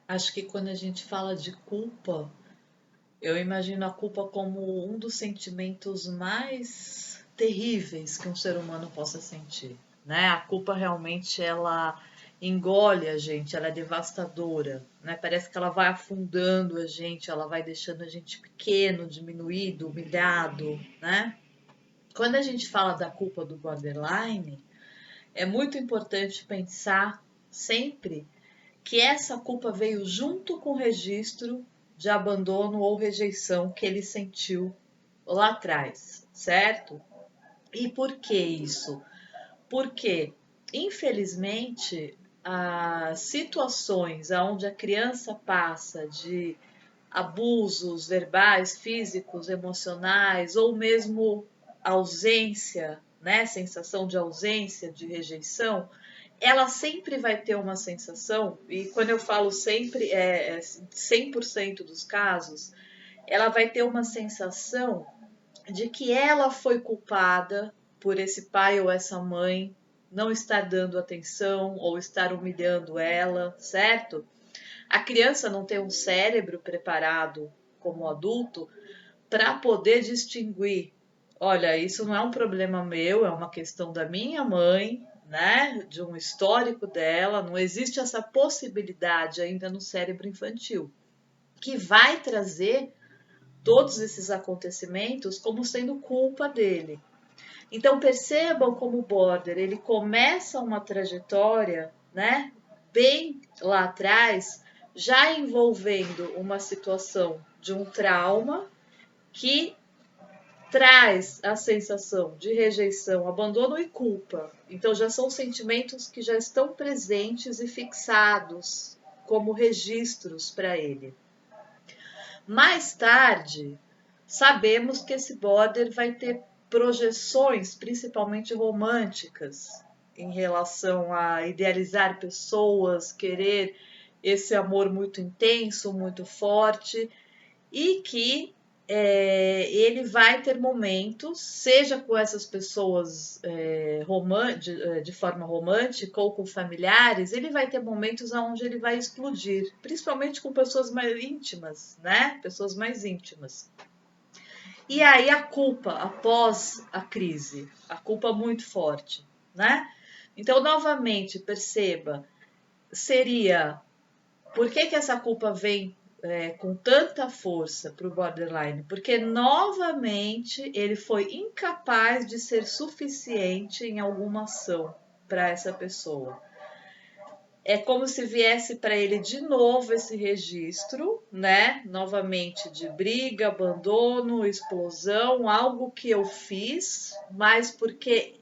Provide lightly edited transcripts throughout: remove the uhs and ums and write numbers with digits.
Acho que quando a gente fala de culpa, eu imagino a culpa como um dos sentimentos mais terríveis que um ser humano possa sentir, né? A culpa realmente ela engole a gente, ela é devastadora, né? Parece que ela vai afundando a gente, ela vai deixando a gente pequeno, diminuído, humilhado, né? Quando a gente fala da culpa do borderline, é muito importante pensar sempre que essa culpa veio junto com o registro de abandono ou rejeição que ele sentiu lá atrás, certo? E por que isso? Porque, infelizmente, as situações onde a criança passa de abusos verbais, físicos, emocionais ou mesmo ausência, né, sensação de ausência, de rejeição, ela sempre vai ter uma sensação, e quando eu falo sempre, é 100% dos casos, ela vai ter uma sensação de que ela foi culpada por esse pai ou essa mãe não estar dando atenção ou estar humilhando ela, certo? A criança não tem um cérebro preparado como adulto para poder distinguir. Olha, isso não é um problema meu, é uma questão da minha mãe, né? De um histórico dela. Não existe essa possibilidade ainda no cérebro infantil, que vai trazer todos esses acontecimentos como sendo culpa dele. Então percebam como o Border ele começa uma trajetória, né? Bem lá atrás, já envolvendo uma situação de um trauma que traz a sensação de rejeição, abandono e culpa. Então já são sentimentos que já estão presentes e fixados como registros para ele. Mais tarde, sabemos que esse border vai ter projeções, principalmente românticas, em relação a idealizar pessoas, querer esse amor muito intenso, muito forte, e que ele vai ter momentos, seja com essas pessoas de forma romântica ou com familiares, ele vai ter momentos onde ele vai explodir, principalmente com pessoas mais íntimas, né? Pessoas mais íntimas. E aí a culpa após a crise, a culpa muito forte, né? Então, novamente, perceba, seria por que essa culpa vem com tanta força para o borderline? Porque novamente ele foi incapaz de ser suficiente em alguma ação para essa pessoa. É como se viesse para ele de novo esse registro, né? Novamente de briga, abandono, explosão, algo que eu fiz, mas porque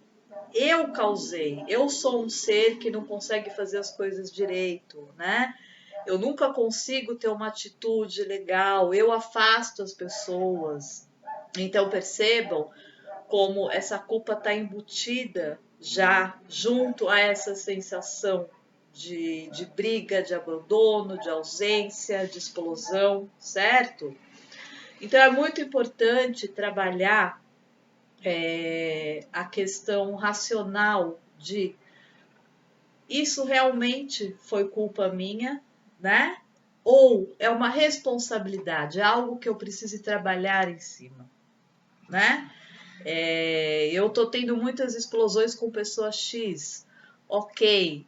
eu causei. Eu sou um ser que não consegue fazer as coisas direito, né? Eu nunca consigo ter uma atitude legal, eu afasto as pessoas. Então percebam como essa culpa está embutida já junto a essa sensação de briga, de abandono, de ausência, de explosão, certo? Então é muito importante trabalhar a questão racional de isso realmente foi culpa minha, né? Ou é uma responsabilidade, é algo que eu preciso trabalhar em cima, né? Eu tô tendo muitas explosões com pessoa X. Ok,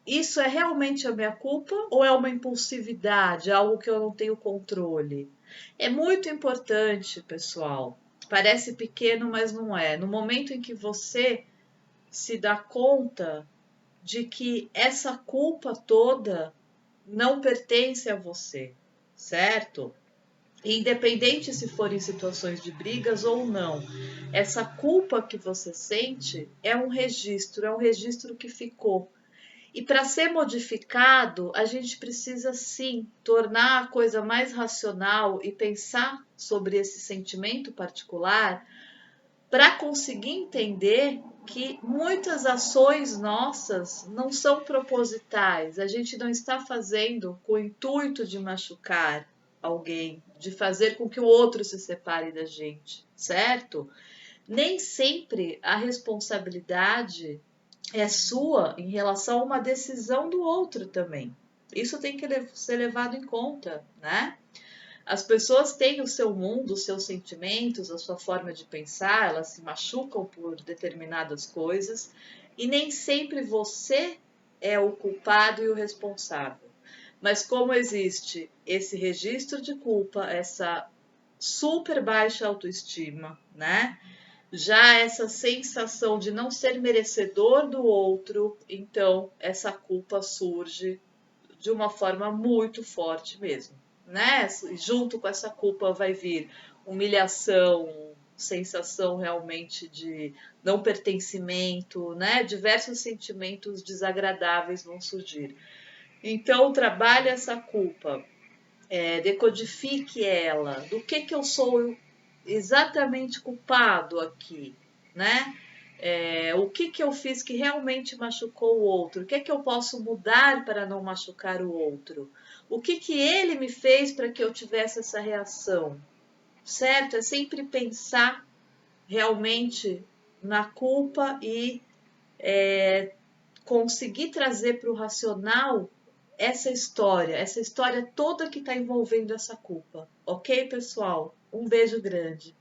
isso é realmente a minha culpa ou é uma impulsividade, algo que eu não tenho controle? É muito importante, pessoal. Parece pequeno, mas não é. No momento em que você se dá conta de que essa culpa toda não pertence a você, certo? Independente se for em situações de brigas ou não, essa culpa que você sente é um registro que ficou. E para ser modificado, a gente precisa sim tornar a coisa mais racional e pensar sobre esse sentimento particular para conseguir entender que muitas ações nossas não são propositais, a gente não está fazendo com o intuito de machucar alguém, de fazer com que o outro se separe da gente, certo? Nem sempre a responsabilidade é sua em relação a uma decisão do outro também. Isso tem que ser levado em conta, né? As pessoas têm o seu mundo, os seus sentimentos, a sua forma de pensar, elas se machucam por determinadas coisas e nem sempre você é o culpado e o responsável. Mas como existe esse registro de culpa, essa super baixa autoestima, né? Já essa sensação de não ser merecedor do outro, então essa culpa surge de uma forma muito forte mesmo, né? Junto com essa culpa vai vir humilhação, sensação realmente de não pertencimento, né? Diversos sentimentos desagradáveis vão surgir. Então, trabalhe essa culpa, decodifique ela. Do que eu sou exatamente culpado aqui, né? O que eu fiz que realmente machucou o outro? O que eu posso mudar para não machucar o outro? O que ele me fez para que eu tivesse essa reação? Certo? É sempre pensar realmente na culpa e conseguir trazer para o racional essa história toda que está envolvendo essa culpa. Ok, pessoal? Um beijo grande.